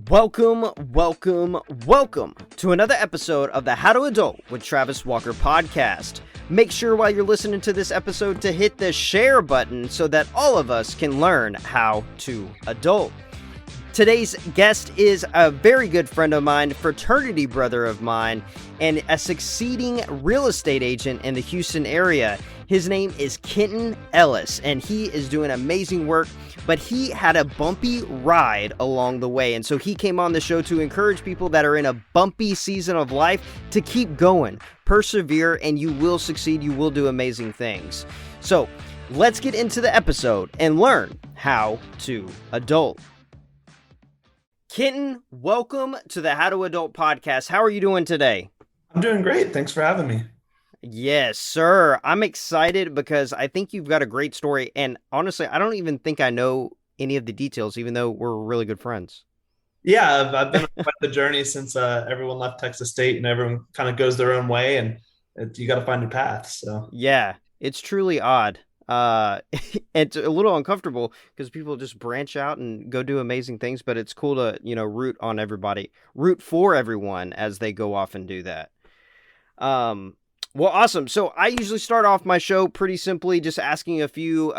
Welcome to another episode of the How to Adult with Travis Walker podcast. Make sure while you're listening to this episode to hit the share button so that all of us can learn how to adult. Today's guest is a very good friend of mine, fraternity brother of mine, and a succeeding real estate agent in the Houston area. His name is Kenton Ellis, and he is doing amazing work, but he had a bumpy ride along the way. And so he came on the show to encourage people that are in a bumpy season of life to keep going, persevere, and you will succeed. You will do amazing things. So let's get into the episode and learn how to adult. Kenton, welcome to the How to Adult podcast. How are you doing today? I'm doing great. Thanks for having me. Yes, sir. I'm excited because I think you've got a great story. And honestly, I don't even think I know any of the details, even though we're really good friends. Yeah, I've been on the journey since everyone left Texas State and everyone kind of goes their own way and you got to find your path. So yeah, it's truly odd. It's a little uncomfortable because people just branch out and go do amazing things, but it's cool to, root for everyone as they go off and do that. Well, awesome. So I usually start off my show pretty simply, just asking a few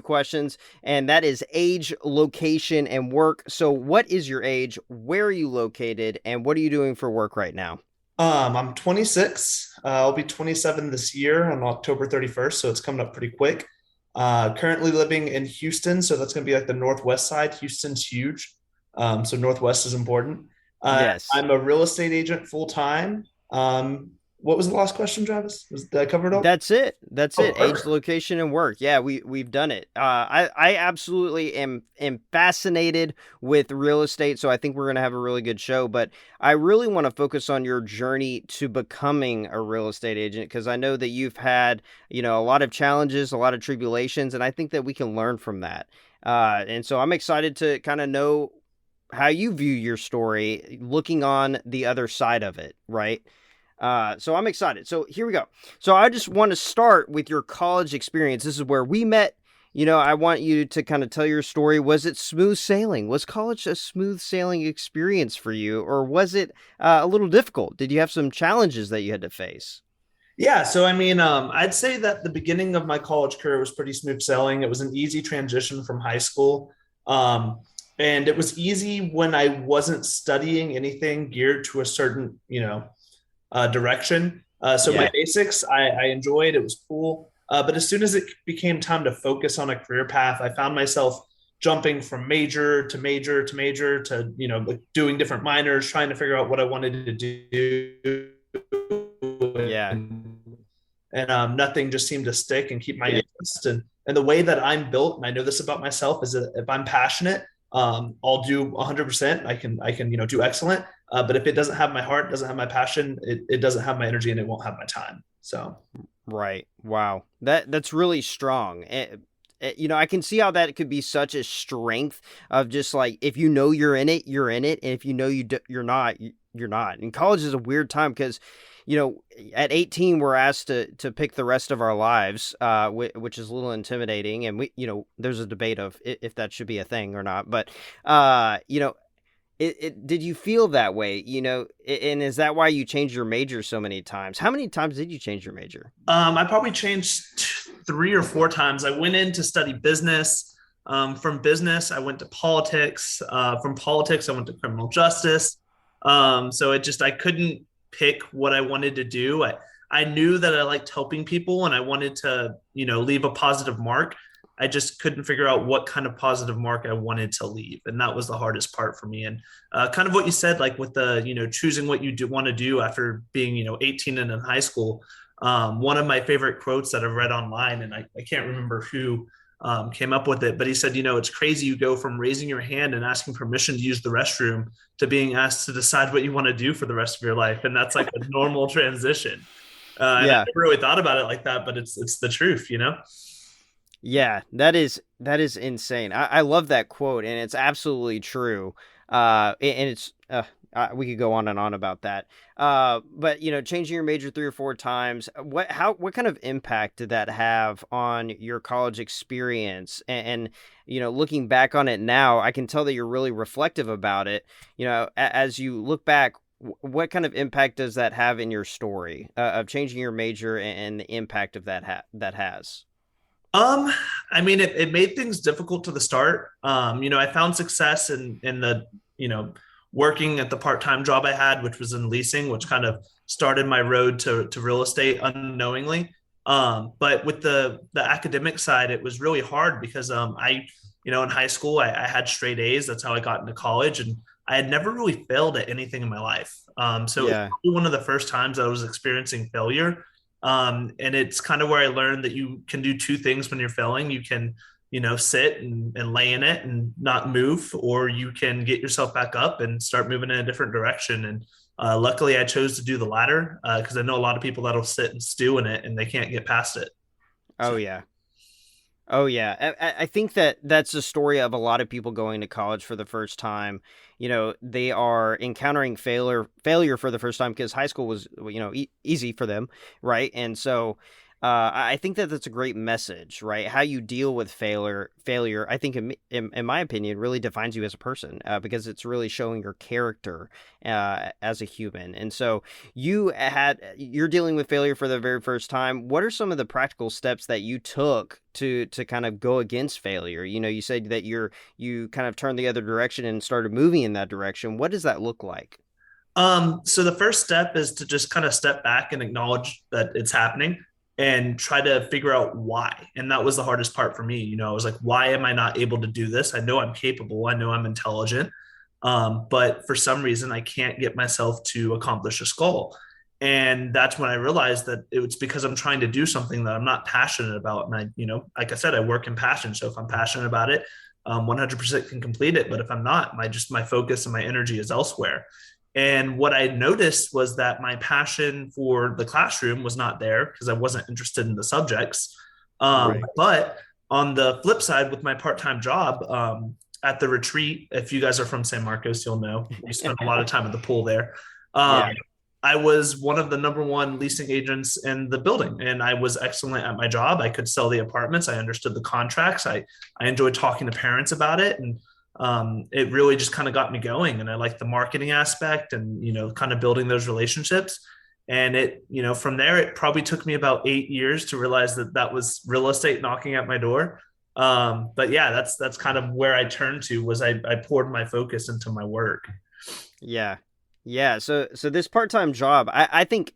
questions, and that is age, location, and work. So what is your age? Where are you located? And what are you doing for work right now? I'm 26. I'll be 27 this year on October 31st. So it's coming up pretty quick. Currently living in Houston. So that's going to be like the Northwest side. Houston's huge. So Northwest is important. Yes. I'm a real estate agent full time. What was the last question, Travis? Did I cover it all? That's it. Perfect. Age, location, and work. Yeah, we've done it. I absolutely am fascinated with real estate, so I think we're going to have a really good show. But I really want to focus on your journey to becoming a real estate agent, because I know that you've had, a lot of challenges, a lot of tribulations, and I think that we can learn from that. And so I'm excited to kind of know how you view your story, looking on the other side of it, right? So I'm excited. So here we go. So I just want to start with your college experience. This is where we met. I want you to kind of tell your story. Was it smooth sailing? Was college a smooth sailing experience for you, or was it a little difficult? Did you have some challenges that you had to face? Yeah. So, I'd say that the beginning of my college career was pretty smooth sailing. It was an easy transition from high school. And it was easy when I wasn't studying anything geared to a certain, direction. My basics, I enjoyed. It was cool. But as soon as it became time to focus on a career path, I found myself jumping from major to major to major to, doing different minors, trying to figure out what I wanted to do. Yeah. And nothing just seemed to stick and keep my interest. And the way that I'm built, and I know this about myself, is that if I'm passionate, I'll do 100%. I can, do excellent. But if it doesn't have my heart, doesn't have my passion, it doesn't have my energy, and it won't have my time. So, right. Wow. That's really strong. I can see how that could be such a strength of just like, if you're in it, you're in it. And if you're not, you're not. And college is a weird time because, at 18, we're asked to pick the rest of our lives, which is a little intimidating. And there's a debate of if that should be a thing or not. But, did you feel that way, and is that why you changed your major so many times? How many times did you change your major? I probably changed 3 or 4 times. I went in to study business. From business, I went to politics. From politics, I went to criminal justice. So I couldn't pick what I wanted to do. I knew that I liked helping people and I wanted to, leave a positive mark. I just couldn't figure out what kind of positive mark I wanted to leave. And that was the hardest part for me. And kind of what you said, like with the, choosing what you want to do after being, 18 and in high school. One of my favorite quotes that I've read online, and I can't remember who came up with it, but he said, it's crazy. You go from raising your hand and asking permission to use the restroom to being asked to decide what you want to do for the rest of your life. And that's like a normal transition. And I never really thought about it like that, but it's the truth, Yeah, that is insane. I love that quote, and it's absolutely true. And it's We could go on and on about that. But changing your major 3 or 4 times, what kind of impact did that have on your college experience? And looking back on it now, I can tell that you're really reflective about it. As you look back, what kind of impact does that have in your story of changing your major and the impact of that has? Um, I mean, it made things difficult to the start. I found success in the, working at the part-time job I had, which was in leasing, which kind of started my road to real estate unknowingly. But with the academic side, it was really hard because in high school, I had straight A's. That's how I got into college, and I had never really failed at anything in my life. So it was Yeah. probably one of the first times I was experiencing failure. And it's kind of where I learned that you can do two things when you're failing. You can, sit and lay in it and not move, or you can get yourself back up and start moving in a different direction. And luckily, I chose to do the latter because I know a lot of people that'll sit and stew in it and they can't get past it. Oh yeah. Oh yeah, I think that that's the story of a lot of people going to college for the first time. They are encountering failure for the first time because high school was easy for them, right? And so I think that that's a great message, right? How you deal with failure, I think, in my opinion, really defines you as a person because it's really showing your character as a human. And so you're dealing with failure for the very first time. What are some of the practical steps that you took to kind of go against failure? You said that you kind of turned the other direction and started moving in that direction. What does that look like? So the first step is to just kind of step back and acknowledge that it's happening and try to figure out why. And that was the hardest part for me. I was like, why am I not able to do this? I know I'm capable. I know I'm intelligent. But for some reason, I can't get myself to accomplish a goal. And that's when I realized that it was because I'm trying to do something that I'm not passionate about. And like I said, I work in passion. So if I'm passionate about it, 100% can complete it. But if I'm not, my focus and my energy is elsewhere. And what I noticed was that my passion for the classroom was not there because I wasn't interested in the subjects. Right. But on the flip side, with my part-time job at the retreat, if you guys are from San Marcos, you'll know we spent a lot of time at the pool there. Um, Yeah. I was one of the number one leasing agents in the building, and I was excellent at my job. I could sell the apartments. I understood the contracts. I enjoyed talking to parents about it, and it really just kind of got me going. And I like the marketing aspect, and kind of building those relationships. And from there, it probably took me about 8 years to realize that that was real estate knocking at my door. But yeah, that's kind of where I turned to was I poured my focus into my work. Yeah. Yeah. So this part-time job, I think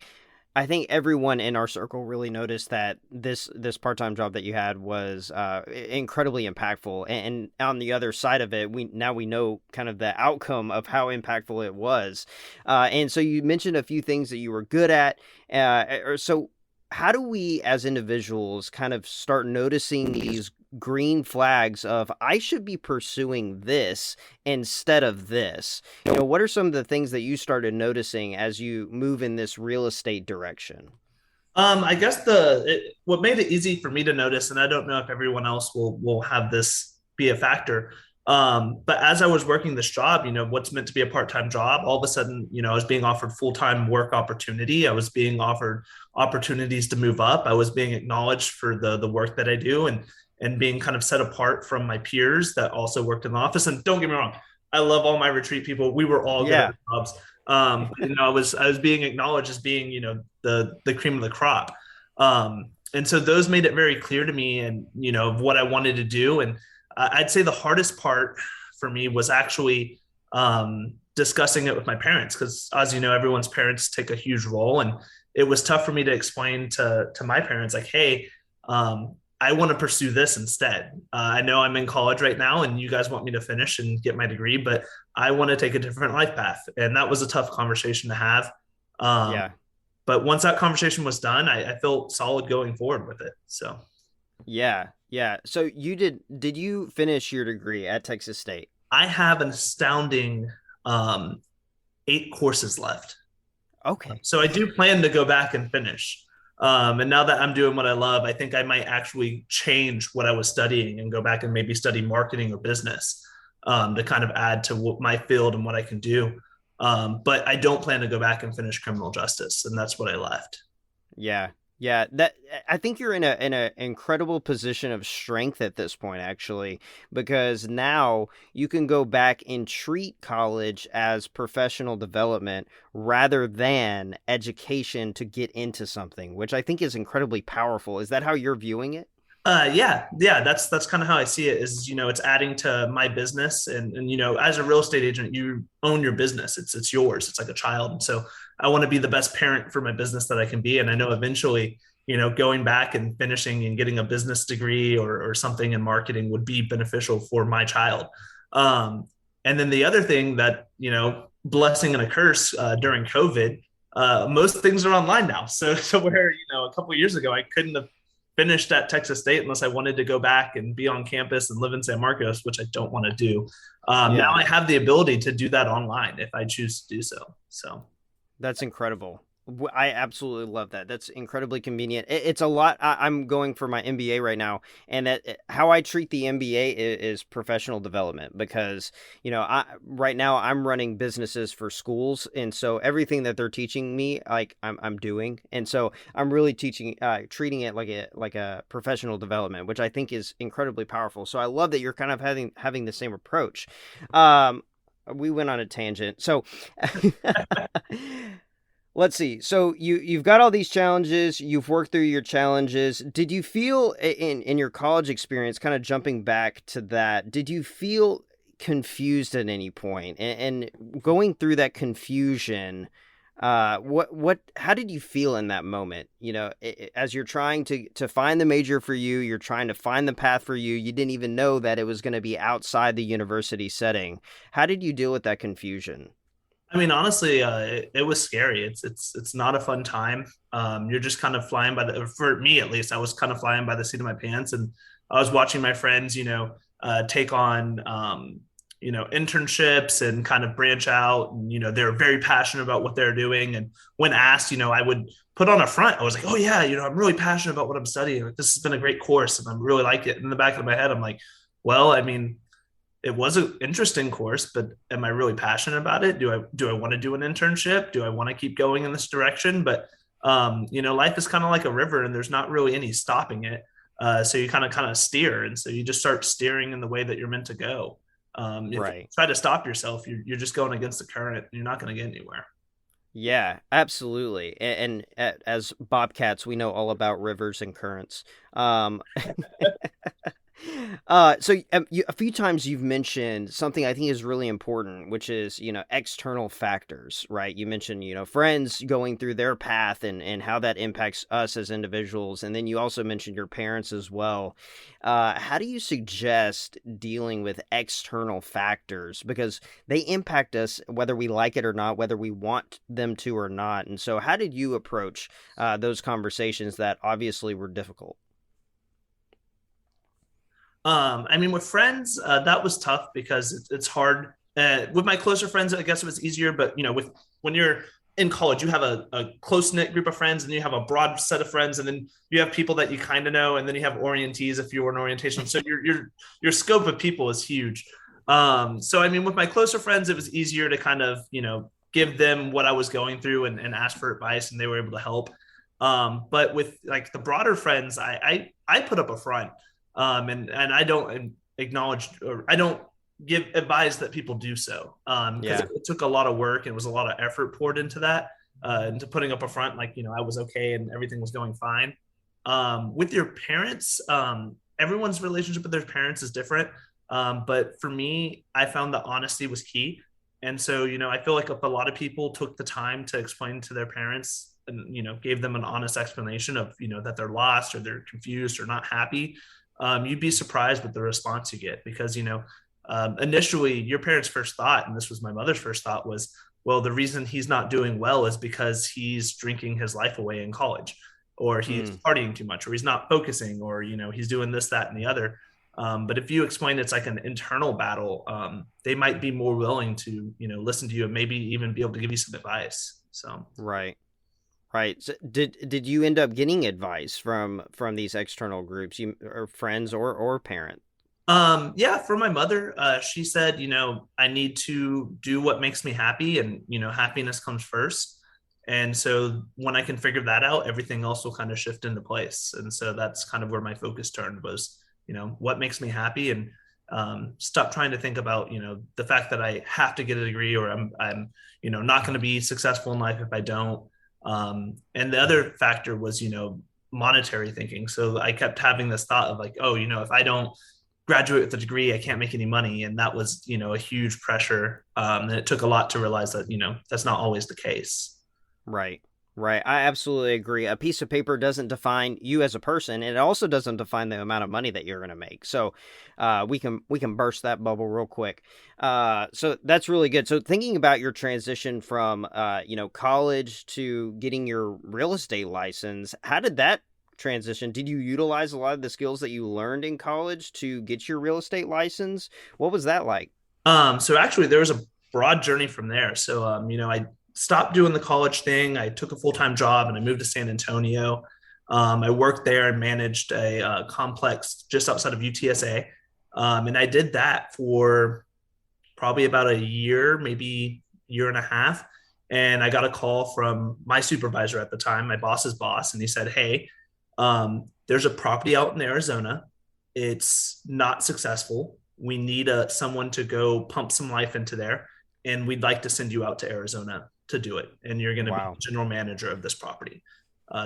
everyone in our circle really noticed that this part-time job that you had was incredibly impactful. And on the other side of it, we know kind of the outcome of how impactful it was. And so you mentioned a few things that you were good at. So how do we as individuals kind of start noticing these green flags of I should be pursuing this instead of this? What are some of the things that you started noticing as you move in this real estate direction? I guess what made it easy for me to notice, and I don't know if everyone else will have this be a factor. But as I was working this job, what's meant to be a part-time job, all of a sudden, I was being offered full-time work opportunity. I was being offered opportunities to move up. I was being acknowledged for the work that I do, and being kind of set apart from my peers that also worked in the office. And don't get me wrong, I love all my retreat people. We were all good at Yeah. our jobs. I was being acknowledged as being, the cream of the crop. And so those made it very clear to me and, of what I wanted to do. And I'd say the hardest part for me was actually discussing it with my parents, because as you know, everyone's parents take a huge role. And it was tough for me to explain to my parents, like, hey, I want to pursue this instead. I know I'm in college right now and you guys want me to finish and get my degree, but I want to take a different life path. And that was a tough conversation to have. Um, Yeah. but once that conversation was done, I felt solid going forward with it. So Yeah. Yeah. So did you finish your degree at Texas State? I have an astounding 8 courses left. Okay. So I do plan to go back and finish. And now that I'm doing what I love, I think I might actually change what I was studying and go back and maybe study marketing or business to kind of add to what my field and what I can do. But I don't plan to go back and finish criminal justice, and that's what I left. Yeah. Yeah, that I think you're in a incredible position of strength at this point actually, because now you can go back and treat college as professional development rather than education to get into something, which I think is incredibly powerful. Is that how you're viewing it? Yeah, that's kind of how I see it. Is it's adding to my business, and as a real estate agent, you own your business. It's yours. It's like a child, and so I want to be the best parent for my business that I can be. And I know eventually, going back and finishing and getting a business degree or something in marketing would be beneficial for my child. Um, and then the other thing that blessing and a curse during COVID. Most things are online now. So where a couple of years ago I couldn't have finished at Texas State unless I wanted to go back and be on campus and live in San Marcos, which I don't want to do. Now Yeah. I have the ability to do that online if I choose to do so. So That's incredible. I absolutely love that. That's incredibly convenient. It's a lot. I'm going for my MBA right now, and how I treat the MBA is professional development because right now I'm running businesses for schools, and so everything that they're teaching me, like I'm doing, and so I'm really treating it like a professional development, which I think is incredibly powerful. So I love that you're kind of having the same approach. Um, we went on a tangent. So let's see. So you've got all these challenges. You've worked through your challenges. Did you feel in your college experience, kind of jumping back to that? Did you feel confused at any point? And going through that confusion, what how did you feel in that moment? As you're trying to find the major for you, you're trying to find the path for you. You didn't even know that it was going to be outside the university setting. How did you deal with that confusion? I mean, honestly, it was scary. It's not a fun time. You're just kind of flying by for me at least. I was kind of flying by the seat of my pants, and I was watching my friends, take on, internships and kind of branch out. And they're very passionate about what they're doing. And when asked, I would put on a front. I was like, oh yeah, I'm really passionate about what I'm studying. Like, this has been a great course, and I really like it. In the back of my head, I'm like, well, I mean, it was an interesting course, but am I really passionate about it? Do I want to do an internship? Do I want to keep going in this direction? But life is kind of like a river, and there's not really any stopping it. So you kind of steer, and so you just start steering in the way that you're meant to go. If you Right. try to stop yourself, you're just going against the current, and you're not going to get anywhere. Yeah, absolutely. As bobcats, we know all about rivers and currents. A few times you've mentioned something I think is really important, which is, external factors, right? You mentioned, friends going through their path and how that impacts us as individuals. And then you also mentioned your parents as well. How do you suggest dealing with external factors? Because they impact us whether we like it or not, whether we want them to or not. And so how did you approach those conversations that obviously were difficult? I mean, with friends, that was tough because it's hard. With my closer friends, I guess it was easier. But with when you're in college, you have a close knit group of friends, and you have a broad set of friends, and then you have people that you kind of know, and then you have orientees if you were in orientation. So your scope of people is huge. So I mean, with my closer friends, it was easier to kind of give them what I was going through and ask for advice, and they were able to help. But with like the broader friends, I put up a front, and I don't acknowledge, or I don't give advice that people do so, because Yeah. it took a lot of work and it was a lot of effort poured into that, into putting up a front like I was okay and everything was going fine. With your parents, everyone's relationship with their parents is different, but for me, I found that honesty was key. And so I feel like if a lot of people took the time to explain to their parents and gave them an honest explanation of that they're lost or they're confused or not happy, you'd be surprised with the response you get. Because initially your parents' first thought, and this was my mother's first thought, was, well, the reason he's not doing well is because he's drinking his life away in college, or he's Mm, partying too much, or he's not focusing, or he's doing this, that, and the other. But if you explain it's like an internal battle, they might be more willing to listen to you and maybe even be able to give you some advice. So right. Right. So did you end up getting advice from these external groups, you or friends or parent? Yeah, for my mother, she said, I need to do what makes me happy, and happiness comes first. And so when I can figure that out, everything else will kind of shift into place. And so that's kind of where my focus turned was, what makes me happy, and stop trying to think about, the fact that I have to get a degree, or I'm not going to be successful in life if I don't. And the other factor was, monetary thinking. So I kept having this thought of like, oh, if I don't graduate with a degree, I can't make any money. And that was, a huge pressure. And it took a lot to realize that, that's not always the case. Right. Right. I absolutely agree. A piece of paper doesn't define you as a person, and it also doesn't define the amount of money that you're going to make. So, we can burst that bubble real quick. So that's really good. So thinking about your transition from college to getting your real estate license, how did that transition? Did you utilize a lot of the skills that you learned in college to get your real estate license? What was that like? So actually there was a broad journey from there. So, I stopped doing the college thing. I took a full-time job and I moved to San Antonio. I worked there and managed a complex just outside of UTSA. And I did that for probably about a year, maybe year and a half. And I got a call from my supervisor at the time, my boss's boss, and he said, "Hey, there's a property out in Arizona. It's not successful. We need someone to go pump some life into there, and we'd like to send you out to Arizona to do it. And you're going to be Wow. the general manager of this property.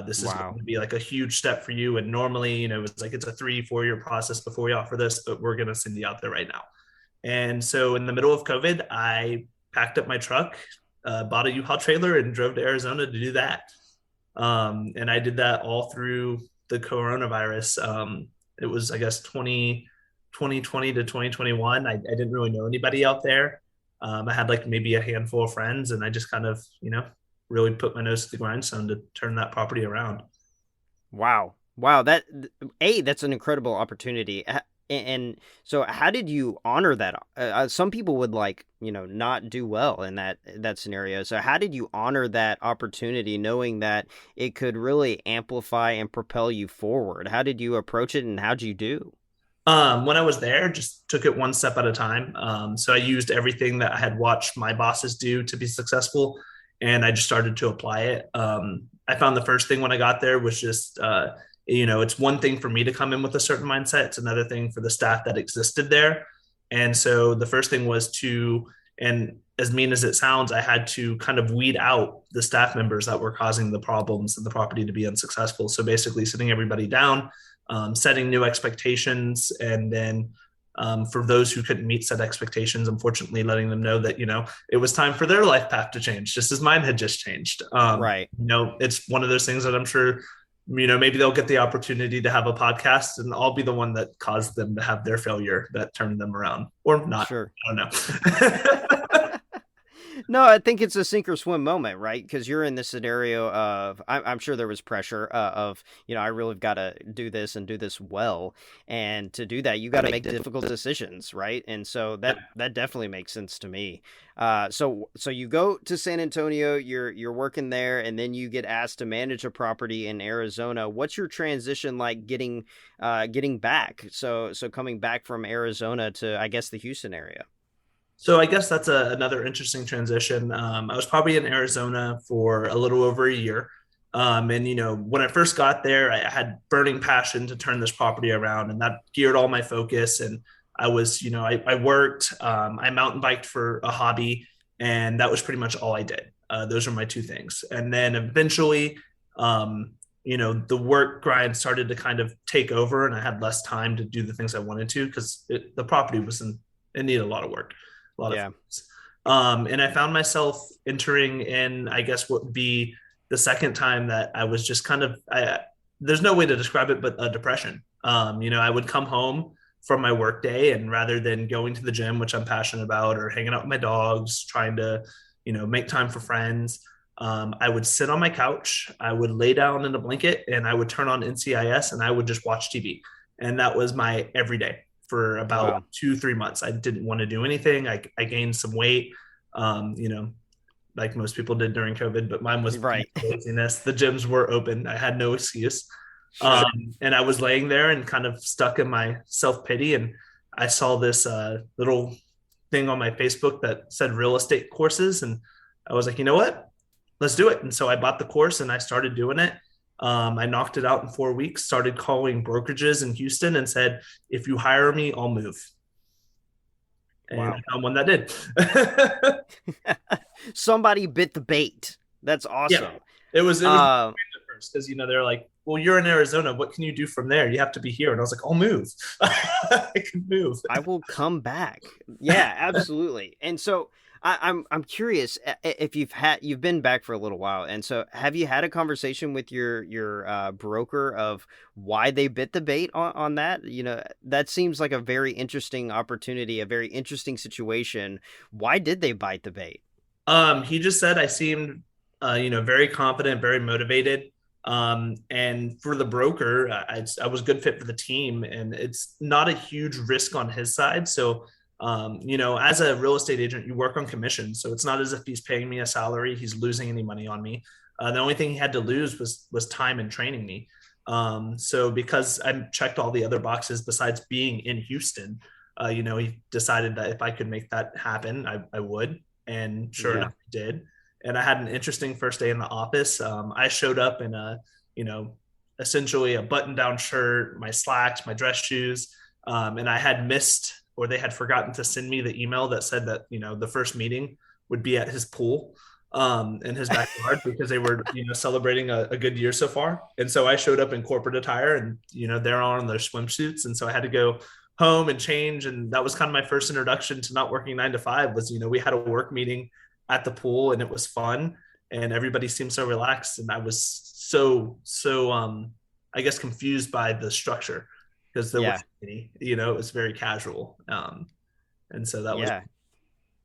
This is going Wow. to be like a huge step for you. And normally, it's like it's a 3-4 year process before we offer this, but we're going to send you out there right now." And so in the middle of COVID, I packed up my truck, bought a U-Haul trailer, and drove to Arizona to do that. And I did that all through the coronavirus. It was, I guess, 2020 to 2021. I didn't really know anybody out there. I had like maybe a handful of friends, and I just kind of, really put my nose to the grindstone to turn that property around. Wow. Wow. That's an incredible opportunity. And so how did you honor that? Some people would not do well in that scenario. So how did you honor that opportunity knowing that it could really amplify and propel you forward? How did you approach it and how'd you do? When I was there, just took it one step at a time. So I used everything that I had watched my bosses do to be successful, and I just started to apply it. I found the first thing when I got there was just, it's one thing for me to come in with a certain mindset. It's another thing for the staff that existed there. And so the first thing was and as mean as it sounds, I had to kind of weed out the staff members that were causing the problems and the property to be unsuccessful. So basically sitting everybody down, setting new expectations, and then for those who couldn't meet said expectations, unfortunately letting them know that it was time for their life path to change, just as mine had just changed. Right. It's one of those things that I'm sure maybe they'll get the opportunity to have a podcast, and I'll be the one that caused them to have their failure that turned them around, or not. Sure. I don't know. No, I think it's a sink or swim moment, right? Because you're in this scenario of, I'm sure there was pressure of, I really got to do this and do this well, and to do that, you got to make difficult decisions, right? And so that definitely makes sense to me. So you go to San Antonio, you're working there, and then you get asked to manage a property in Arizona. What's your transition like getting back? So coming back from Arizona to, I guess, the Houston area. So I guess that's another interesting transition. I was probably in Arizona for a little over a year. And, when I first got there, I had burning passion to turn this property around, and that geared all my focus. And I was, I worked, I mountain biked for a hobby, and that was pretty much all I did. Those are my two things. And then eventually, the work grind started to kind of take over, and I had less time to do the things I wanted to because the property was it needed a lot of work, a lot of Yeah. things. And I found myself entering in, I guess, what would be the second time that I was just kind of, there's no way to describe it, but a depression. I would come home from my work day, and rather than going to the gym, which I'm passionate about, or hanging out with my dogs, trying to, make time for friends, I would sit on my couch, I would lay down in a blanket, and I would turn on NCIS, and I would just watch TV. And that was my everyday for about Wow. 2-3 months. I didn't want to do anything. I gained some weight, um, you know, like most people did during COVID, but mine was Right. laziness. The gyms were open. I had no excuse. Sure. And I was laying there and kind of stuck in my self pity. And I saw this little thing on my Facebook that said real estate courses, and I was like, you know what, let's do it. And so I bought the course and I started doing it. I knocked it out in 4 weeks, started calling brokerages in Houston and said, if you hire me, I'll move. And I Wow. found one that did. Somebody bit the bait. That's Yeah, awesome. it was Uh, at first because they're like, well, you're in Arizona. What can you do from there? You have to be here. And I was like, I'll move. I can move. I will come back. Yeah, absolutely. And so I'm curious if you've been back for a little while, and so have you had a conversation with your broker of why they bit the bait on that? You know, that seems like a very interesting opportunity, a very interesting situation. Why did they bite the bait? He just said I seemed, very confident, very motivated. And for the broker, I was a good fit for the team, and it's not a huge risk on his side. So, as a real estate agent, you work on commission, so it's not as if he's paying me a salary. He's losing any money on me. The only thing he had to lose was time and training me. So because I checked all the other boxes besides being in Houston, he decided that if I could make that happen, I would. And sure Yeah. enough, I did. And I had an interesting first day in the office. I showed up in you know, essentially a button down shirt, my slacks, my dress shoes. And I had missed, or they had forgotten to send me the email that said that, the first meeting would be at his pool in his backyard because they were, celebrating a good year so far. And so I showed up in corporate attire and, they're on their swimsuits. And so I had to go home and change. And that was kind of my first introduction to not working 9 to 5 was, we had a work meeting at the pool and it was fun and everybody seemed so relaxed. And I was so, I guess confused by the structure because there Yeah. wasn't any, it was very casual. And so that was Yeah.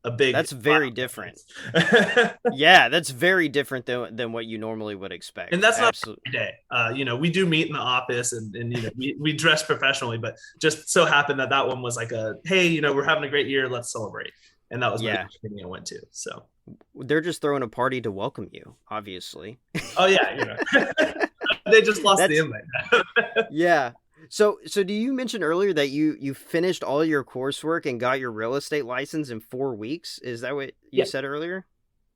a big That's very different. wow. Yeah, that's very different than what you normally would And expect. that's not Absolutely. every day. We do meet in the office and we dress professionally, but just so happened that that one was like a, hey, we're having a great year. Let's celebrate. And that was my Yeah. meeting I went to. So, They're just throwing a party to welcome you, obviously. oh yeah, they just lost the That's invite. yeah. So do you mention earlier that you finished all your coursework and got your real estate license in 4 weeks? Is that what you Yeah, said earlier?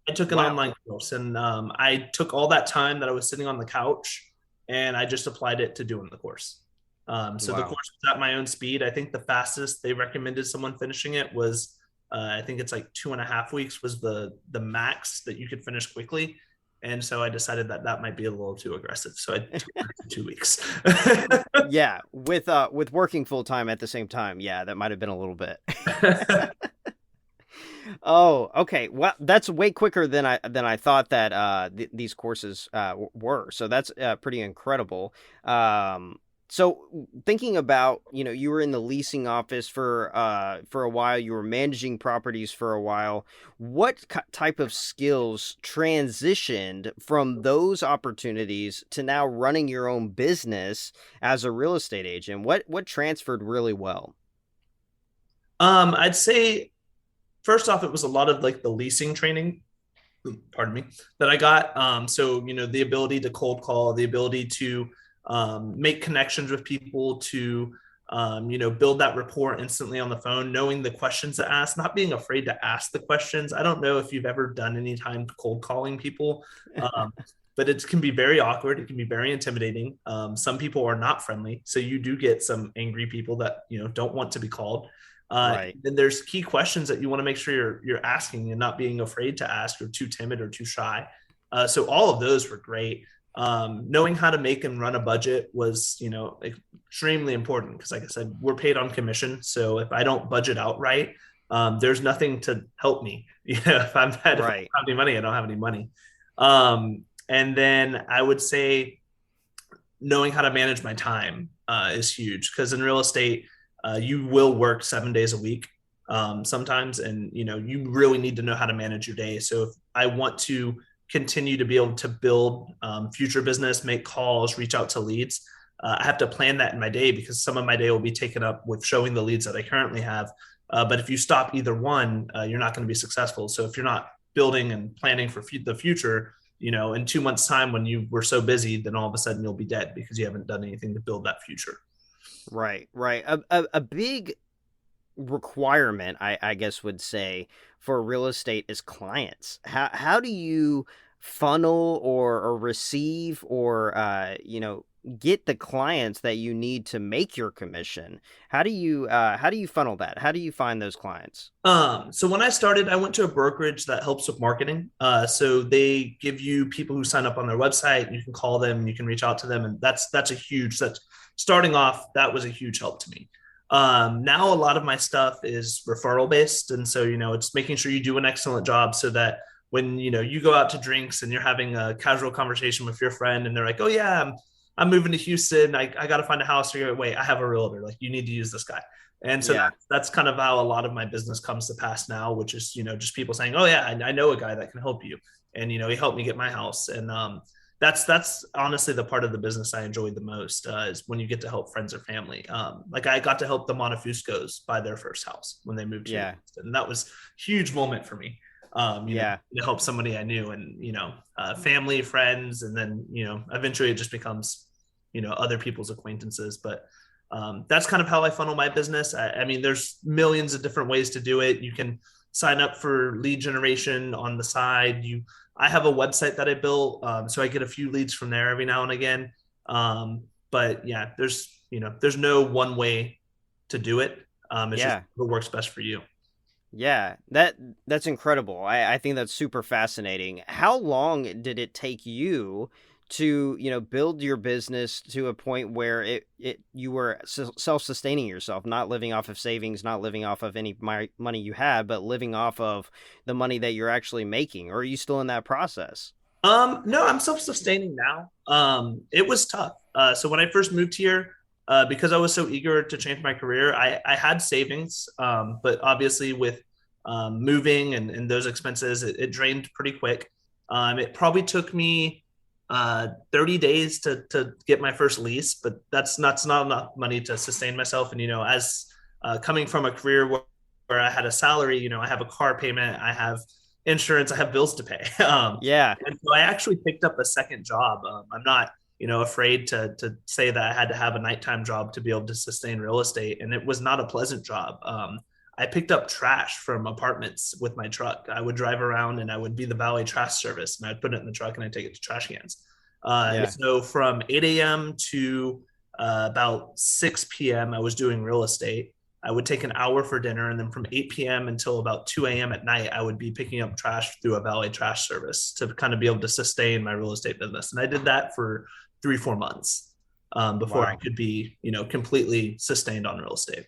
I took an Wow. online course and I took all that time that I was sitting on the couch and I just applied it to doing the course. So the Wow. course was at my own speed. I think the fastest they recommended someone finishing it was, I think it's like 2.5 weeks was the max that you could finish quickly. And so I decided that that might be a little too aggressive. So I took it in 2 weeks. Yeah, with working full time at the same time. Yeah, that might have been a little bit. Oh, okay. Well, that's way quicker than I thought that these courses were. So that's pretty incredible. So thinking about, you were in the leasing office for a while, you were managing properties for a while. What type of skills transitioned from those opportunities to now running your own business as a real estate agent? What transferred really well? I'd say first off, it was a lot of like the leasing training, pardon me, that I got. So, the ability to cold call, the ability to make connections with people, to, build that rapport instantly on the phone, knowing the questions to ask, not being afraid to ask the questions. I don't know if you've ever done any time cold calling people, but it can be very awkward. It can be very intimidating. Some people are not friendly. So you do get some angry people that, don't want to be called. Right. Then there's key questions that you want to make sure you're asking and not being afraid to ask or too timid or too shy. So all of those were great. Knowing how to make and run a budget was, extremely important because, like I said, we're paid on commission. So if I don't budget out right, there's nothing to help me. If I don't Right. have any money, I don't have any money. And then I would say knowing how to manage my time is huge because in real estate, you will work 7 days a week sometimes, and you really need to know how to manage your day. So if I want to continue to be able to build future business, make calls, reach out to leads, I have to plan that in my day because some of my day will be taken up with showing the leads that I currently have. But if you stop either one, you're not going to be successful. So if you're not building and planning for the future, in 2 months' time when you were so busy, then all of a sudden you'll be dead because you haven't done anything to build that future. Right, right. A big requirement, I guess would say, for real estate is clients. How do you funnel or receive or get the clients that you need to make your commission? How do you funnel that? How do you find those clients? So when I started, I went to a brokerage that helps with marketing. So they give you people who sign up on their website. You can call them, you can reach out to them, and that's starting off. That was a huge help to me. Now a lot of my stuff is referral based, and so it's making sure you do an excellent job so that when you go out to drinks and you're having a casual conversation with your friend, and they're like, "Oh yeah, I'm moving to Houston. I got to find a house." Or you're like, "Wait, I have a realtor. Like you need to use this guy." And so Yeah, that's kind of how a lot of my business comes to pass now, which is, just people saying, "Oh yeah, I know a guy that can help you." And, he helped me get my house. And that's honestly the part of the business I enjoyed the most is when you get to help friends or family. Like I got to help the Montefuscos buy their first house when they moved here. yeah, And that was a huge moment for me. yeah, To help somebody I knew and, family, friends. And then, eventually it just becomes, other people's acquaintances. But that's kind of how I funnel my business. I mean, there's millions of different ways to do it. You can sign up for lead generation on the side. I have a website that I built, so I get a few leads from there every now and again. But yeah, there's no one way to do it. It's just yeah. what works best for you. Yeah, that's incredible. I think that's super fascinating. How long did it take you to, build your business to a point where it you were self-sustaining yourself, not living off of savings, not living off of any money you had, but living off of the money that you're actually making? Or are you still in that process? No, I'm self-sustaining now. It was tough. So when I first moved here, because I was so eager to change my career, I had savings, but obviously with moving and those expenses, it drained pretty quick. It probably took me 30 days to get my first lease, but that's not enough money to sustain myself. And as coming from a career where I had a salary, I have a car payment, I have insurance, I have bills to pay. Yeah, And so I actually picked up a second job. I'm not, afraid to say that I had to have a nighttime job to be able to sustain real estate, and it was not a pleasant job. I picked up trash from apartments with my truck. I would drive around and I would be the valet trash service, and I'd put it in the truck and I'd take it to trash cans. yeah. So from 8 a.m. to about 6 p.m., I was doing real estate. I would take an hour for dinner. And then from 8 p.m. until about 2 a.m. at night, I would be picking up trash through a valet trash service to kind of be able to sustain my real estate business. And I did that for 3, 4 months before I Wow. could be, completely sustained on real estate.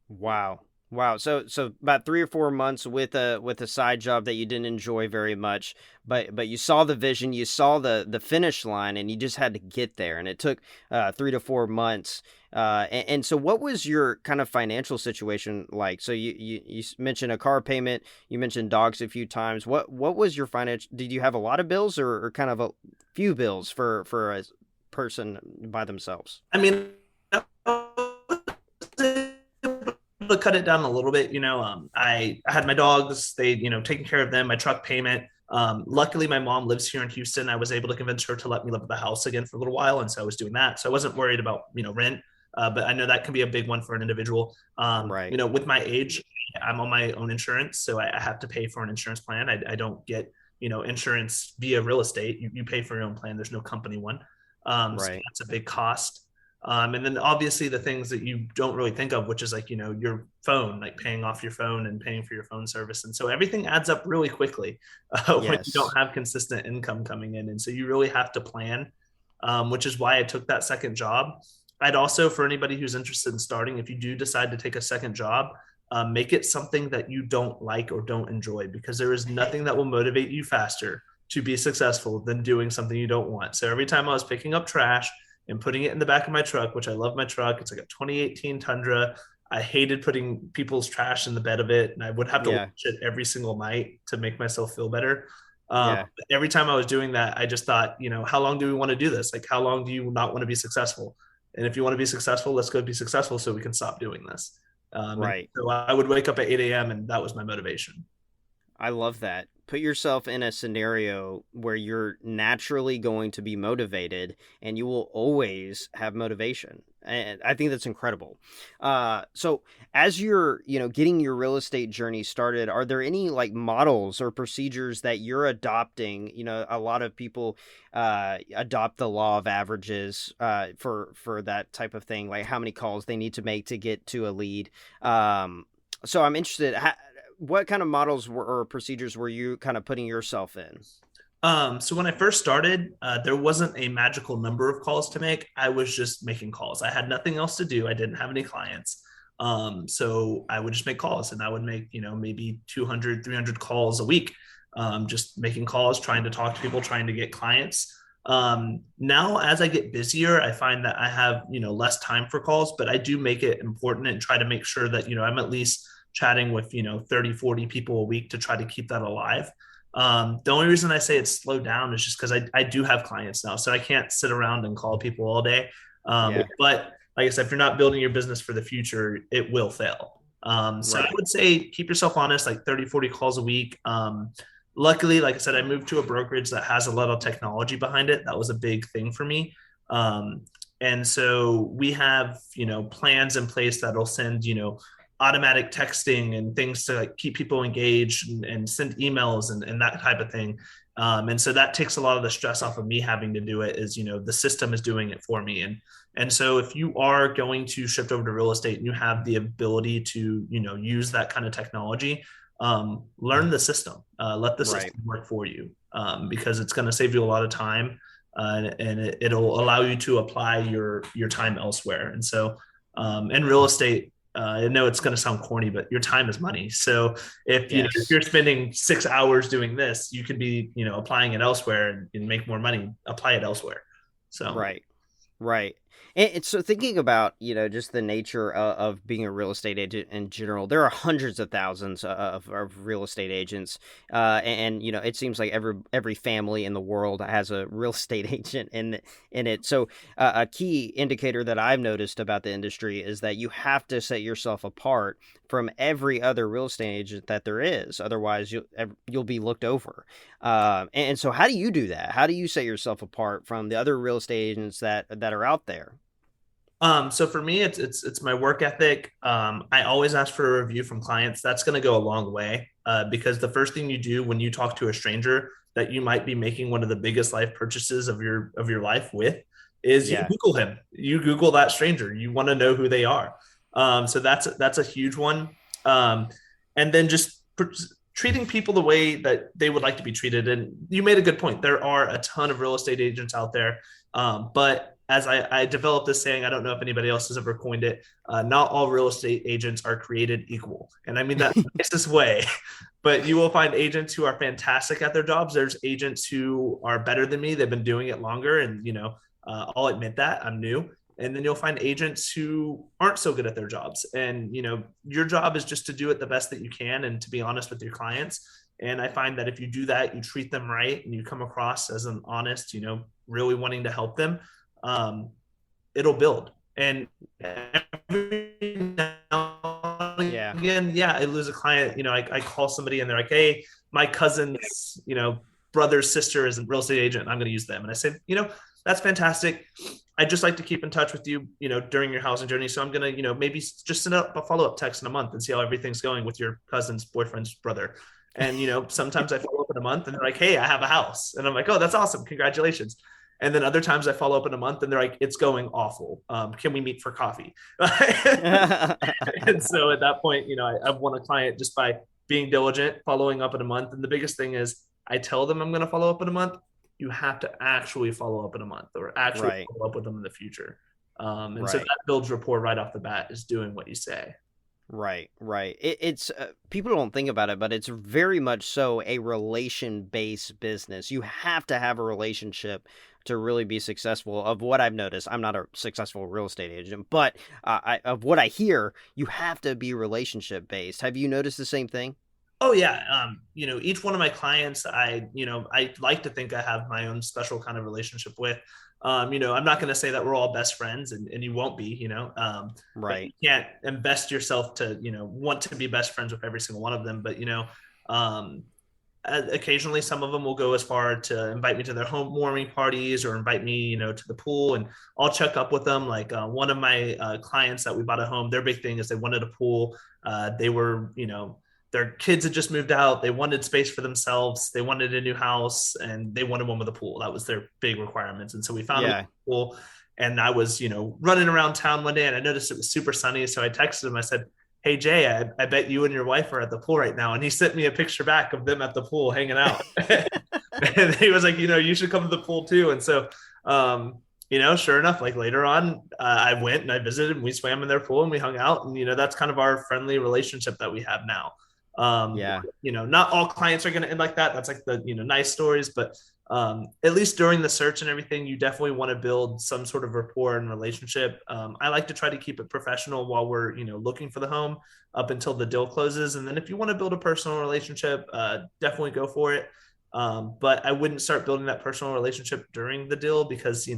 Wow. Wow. So about 3 or 4 months with a side job that you didn't enjoy very much, but you saw the vision, you saw the finish line, and you just had to get there. And it took 3 to 4 months. And so what was your kind of financial situation like? So you mentioned a car payment, you mentioned dogs a few times. What was your financial? Did you have a lot of bills or kind of a few bills for a person by themselves? I mean, to cut it down a little bit, I had my dogs, they, taking care of them, my truck payment. Luckily, my mom lives here in Houston. I was able to convince her to let me live at the house again for a little while. And so I was doing that. So I wasn't worried about, rent. But I know that can be a big one for an individual. Right. With my age, I'm on my own insurance. So I have to pay for an insurance plan. I don't get, insurance via real estate. You pay for your own plan. There's no company one. So Right. that's a big cost. And then obviously the things that you don't really think of, which is like, your phone, like paying off your phone and paying for your phone service. And so everything adds up really quickly when you Yes. don't have consistent income coming in. And so you really have to plan, which is why I took that second job. I'd also, for anybody who's interested in starting, if you do decide to take a second job, make it something that you don't like or don't enjoy, because there is nothing that will motivate you faster to be successful than doing something you don't want. So every time I was picking up trash and putting it in the back of my truck, which I love my truck. It's like a 2018 Tundra. I hated putting people's trash in the bed of it, and I would have to Yeah. wash it every single night to make myself feel better. Yeah. Every time I was doing that, I just thought, how long do we want to do this? Like, how long do you not want to be successful? And if you want to be successful, let's go be successful so we can stop doing this. And Right. so I would wake up at 8 a.m. and that was my motivation. I love that. put yourself in a scenario where you're naturally going to be motivated and you will always have motivation. And I think that's incredible. So as you're, getting your real estate journey started, are there any like models or procedures that you're adopting? A lot of people adopt the law of averages for that type of thing, like how many calls they need to make to get to a lead. So I'm interested. What kind of models or procedures were you kind of putting yourself in? So when I first started, there wasn't a magical number of calls to make. I was just making calls. I had nothing else to do. I didn't have any clients. So I would just make calls, and I would make, maybe 200, 300 calls a week. Just making calls, trying to talk to people, trying to get clients. Now, as I get busier, I find that I have, less time for calls, but I do make it important and try to make sure that, I'm at least chatting with, 30, 40 people a week to try to keep that alive. The only reason I say it's slowed down is just because I do have clients now. So I can't sit around and call people all day. Yeah. But like I said, if you're not building your business for the future, it will fail. So I Right. would say keep yourself honest, like 30, 40 calls a week. Luckily, like I said, I moved to a brokerage that has a lot of technology behind it. That was a big thing for me. Um, and so we have, plans in place that'll send, automatic texting and things to like keep people engaged and send emails and that type of thing. And so that takes a lot of the stress off of me having to do it. Is, the system is doing it for me. And so if you are going to shift over to real estate and you have the ability to, use that kind of technology, learn the system, let the Right. system work for you, because it's going to save you a lot of time, and it'll allow you to apply your time elsewhere. And so in real estate, I know it's going to sound corny, but your time is money. So if Yes. you're spending 6 hours doing this, you could be applying it elsewhere and make more money. Apply it elsewhere. So Right. Right. And so thinking about, just the nature of being a real estate agent in general, there are hundreds of thousands of real estate agents. And, it seems like every family in the world has a real estate agent in it. So a key indicator that I've noticed about the industry is that you have to set yourself apart from every other real estate agent that there is. Otherwise, you'll be looked over. And so how do you do that? How do you set yourself apart from the other real estate agents that are out there? so for me, it's my work ethic. I always ask for a review from clients. That's going to go a long way, because the first thing you do when you talk to a stranger that you might be making one of the biggest life purchases of your life with is you Yeah. Google him. You Google that stranger. You want to know who they are. So that's a huge one. Um, and then just treating people the way that they would like to be treated. And you made a good point. There are a ton of real estate agents out there, but as I developed this saying, I don't know if anybody else has ever coined it. Not all real estate agents are created equal, and I mean that in the nicest way. But you will find agents who are fantastic at their jobs. There's agents who are better than me. They've been doing it longer, and I'll admit that I'm new. And then you'll find agents who aren't so good at their jobs. And your job is just to do it the best that you can, and to be honest with your clients. And I find that if you do that, you treat them right, and you come across as an honest, really wanting to help them, um, it'll build. And every now and Yeah. again, yeah, I lose a client. I call somebody and they're like, "Hey, my cousin's, brother's sister is a real estate agent. I'm going to use them." And I say, that's fantastic. I just like to keep in touch with you, during your housing journey. So I'm going to, maybe just send up a follow-up text in a month and see how everything's going with your cousin's boyfriend's brother. And, sometimes I follow up in a month and they're like, "Hey, I have a house." And I'm like, "Oh, that's awesome. Congratulations." And then other times I follow up in a month and they're like, "It's going awful. Can we meet for coffee?" And so at that point, I've won a client just by being diligent, following up in a month. And the biggest thing is I tell them I'm going to follow up in a month. You have to actually follow up in a month, or actually Right. follow up with them in the future. And so Right. that builds rapport right off the bat, is doing what you say. Right, right. It's people don't think about it, but it's very much so a relation-based business. You have to have a relationship to really be successful. Of what I've noticed, I'm not a successful real estate agent, but of what I hear, you have to be relationship-based. Have you noticed the same thing? Oh yeah. Each one of my clients, I like to think I have my own special kind of relationship with. I'm not going to say that we're all best friends, and you won't be, but you Right. can't invest yourself to, want to be best friends with every single one of them. But, um, occasionally some of them will go as far to invite me to their home warming parties or invite me, to the pool, and I'll check up with them. Like one of my clients that we bought a home, their big thing is they wanted a pool. They were, their kids had just moved out. They wanted space for themselves. They wanted a new house and they wanted one with a pool. That was their big requirements. And so we found a Yeah. pool, and I was, running around town one day and I noticed it was super sunny. So I texted him, I said, "Hey Jay, I bet you and your wife are at the pool right now." And he sent me a picture back of them at the pool hanging out. And he was like, "You should come to the pool too." And so, sure enough, like later on, I went and I visited and we swam in their pool and we hung out. And, that's kind of our friendly relationship that we have now. Yeah. Not all clients are going to end like that. That's like the, nice stories, but at least during the search and everything, you definitely want to build some sort of rapport and relationship. I like to try to keep it professional while we're, looking for the home up until the deal closes. And then if you want to build a personal relationship, definitely go for it. But I wouldn't start building that personal relationship during the deal because,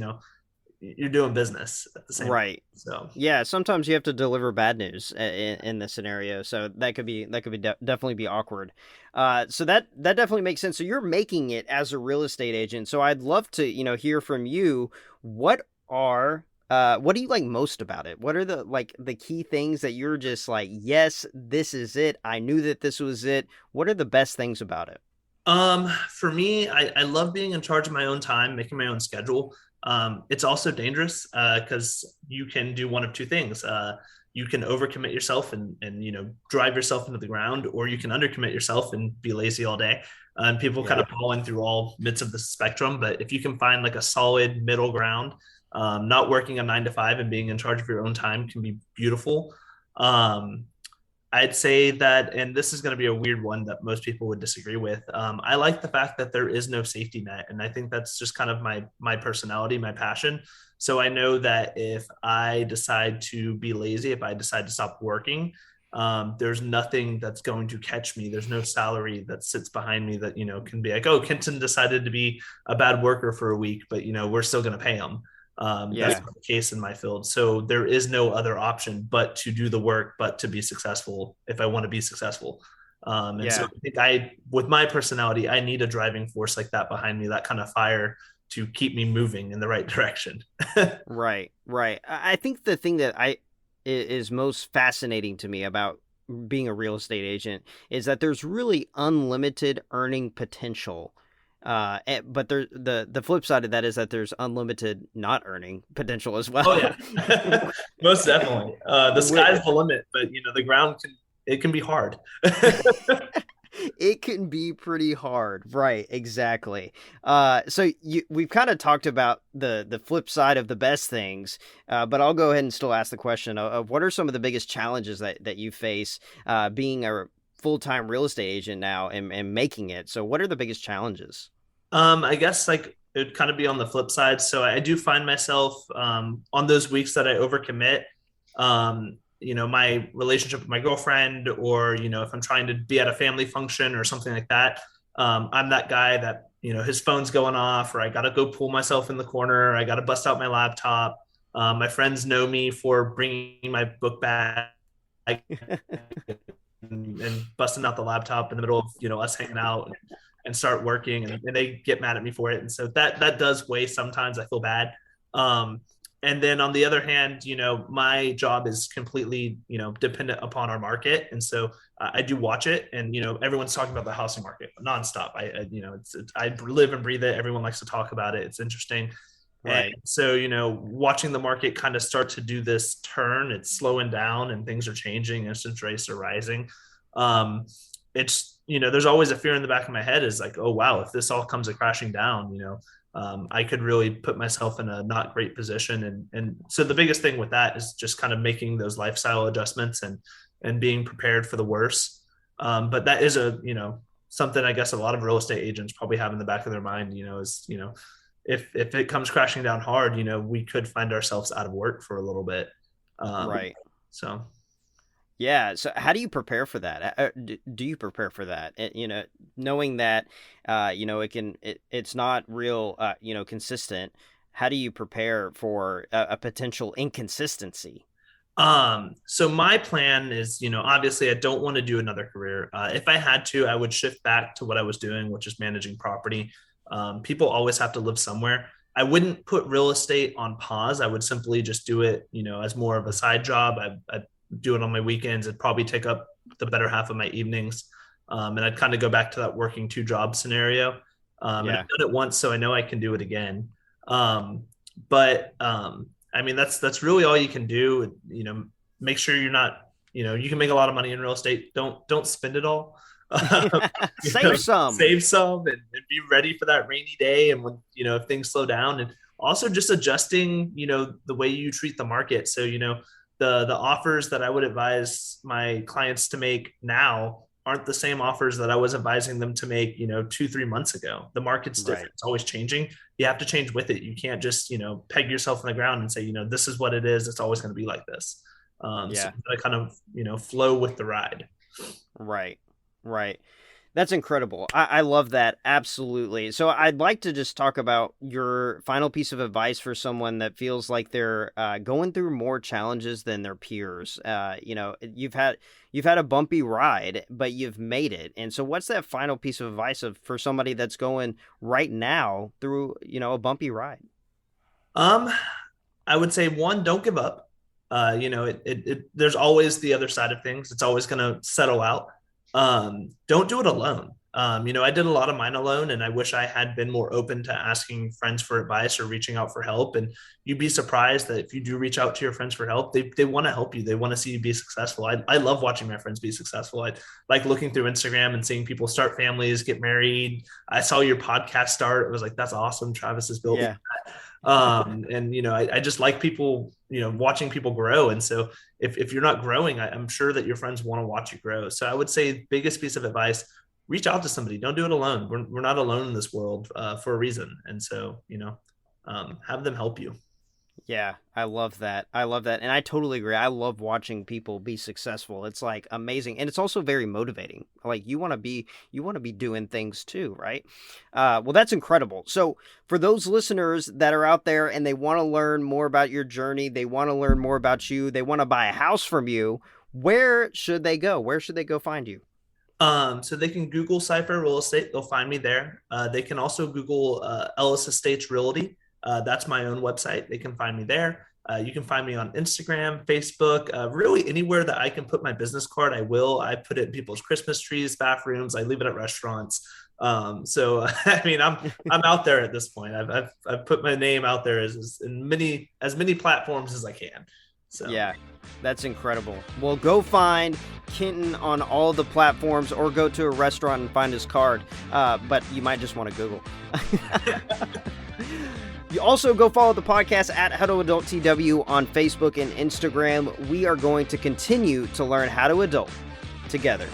you're doing business at the same time. Right. So Yeah, sometimes you have to deliver bad news in this scenario, so definitely be awkward. So that definitely makes sense. So you're making it as a real estate agent. So I'd love to hear from you. What do you like most about it? What are the key things that you're just like, yes, this is it. I knew that this was it. What are the best things about it? For me, I love being in charge of my own time, making my own schedule. It's also dangerous because you can do one of two things. You can overcommit yourself and drive yourself into the ground, or you can undercommit yourself and be lazy all day. And people kind Yeah. of fall in through all bits of the spectrum. But if you can find like a solid middle ground, not working a 9 to 5 and being in charge of your own time can be beautiful. Um, I'd say that, and this is going to be a weird one that most people would disagree with. I like the fact that there is no safety net, and I think that's just kind of my personality, my passion. So I know that if I decide to be lazy, if I decide to stop working, there's nothing that's going to catch me. There's no salary that sits behind me that can be like, oh, Kenton decided to be a bad worker for a week, but we're still going to pay him. That's Yeah. not the case in my field. So there is no other option but to do the work, but to be successful if I want to be successful. And so Yeah. I think with my personality, I need a driving force like that behind me, that kind of fire to keep me moving in the right direction. Right, right. I think the thing that is most fascinating to me about being a real estate agent is that there's really unlimited earning potential. But the flip side of that is that there's unlimited not earning potential as Oh well. yeah, most definitely. The Wi- sky's the limit, but the ground can be hard. It can be pretty hard, right? Exactly. So we've kind of talked about the flip side of the best things, but I'll go ahead and still ask the question of what are some of the biggest challenges that you face being a full-time real estate agent now and making it. So what are the biggest challenges? I guess like it would kind of be on the flip side. So I do find myself on those weeks that I overcommit. My relationship with my girlfriend, or if I'm trying to be at a family function or something like that. I'm that guy that his phone's going off, or I got to go pull myself in the corner. I got to bust out my laptop. My friends know me for bringing my book bag and busting out the laptop in the middle of us hanging out and start working, and they get mad at me for it, and so that does weigh sometimes. I feel bad. um and then on the other hand, my job is completely dependent upon our market, and so I do watch it, and everyone's talking about the housing market nonstop. I live and breathe it. Everyone likes to talk about it. It's interesting. And Right. so, watching the market kind of start to do this turn, it's slowing down and things are changing. Interest rates are rising. Um, there's always a fear in the back of my head is like, oh, wow, if this all comes crashing down, I could really put myself in a not great position. And so the biggest thing with that is just kind of making those lifestyle adjustments and being prepared for the worst. But that is something I guess a lot of real estate agents probably have in the back of their mind, if it comes crashing down hard, we could find ourselves out of work for a little bit. Um, Right. so Yeah. So how do you prepare for that? Do you prepare for that? Knowing that, it's not real, consistent. How do you prepare for a potential inconsistency? So my plan is, obviously I don't want to do another career. If I had to, I would shift back to what I was doing, which is managing property. People always have to live somewhere. I wouldn't put real estate on pause. I would simply just do it, as more of a side job. I'd do it on my weekends. It'd probably take up the better half of my evenings. And I'd kind of go back to that working two job scenario. And Yeah. I've done it once, so I know I can do it again. But I mean, that's really all you can do. Make sure you're not, you can make a lot of money in real estate. Don't spend it all. Save some. Save some and be ready for that rainy day. And when, if things slow down, and also just adjusting, the way you treat the market. So, the offers that I would advise my clients to make now aren't the same offers that I was advising them to make, 2-3 months ago. The market's different. Right. It's always changing. You have to change with it. You can't just, peg yourself in the ground and say, this is what it is. It's always going to be like this. So Yeah. I kind of, flow with the ride. Right. Right. That's incredible. I love that. Absolutely. So I'd like to just talk about your final piece of advice for someone that feels like they're going through more challenges than their peers. You've had a bumpy ride, but you've made it. And so what's that final piece of advice for somebody that's going right now through, a bumpy ride? Um, I would say one, don't give up. There's always the other side of things. It's always going to settle out. Don't do it alone. I did a lot of mine alone, and I wish I had been more open to asking friends for advice or reaching out for help. And you'd be surprised that if you do reach out to your friends for help, they want to help you. They want to see you be successful. I love watching my friends be successful. I like looking through Instagram and seeing people start families, get married. I saw your podcast start. It was like, that's awesome. Travis has built Yeah. and I just like people, watching people grow. And so if you're not growing, I'm sure that your friends want to watch you grow. So I would say biggest piece of advice, reach out to somebody. Don't do it alone. We're not alone in this world for a reason. And so, have them help you. Yeah, I love that. I love that. And I totally agree. I love watching people be successful. It's like amazing. And it's also very motivating. Like you want to be doing things too, right? Well, that's incredible. So for those listeners that are out there and they want to learn more about your journey, they want to learn more about you, they want to buy a house from you, where should they go? Where should they go find you? So they can Google Cypher Real Estate. They'll find me there. They can also Google Ellis Estates Realty. That's my own website. They can find me there. You can find me on Instagram, Facebook, really anywhere that I can put my business card. I will. I put it in people's Christmas trees, bathrooms. I leave it at restaurants. So I mean, I'm out there at this point. I've put my name out there as many platforms as I can. So Yeah, that's incredible. Well, go find Kenton on all the platforms or go to a restaurant and find his card. But you might just want to Google. You also go follow the podcast at Huddle Adult TW on Facebook and Instagram. We are going to continue to learn how to adult together.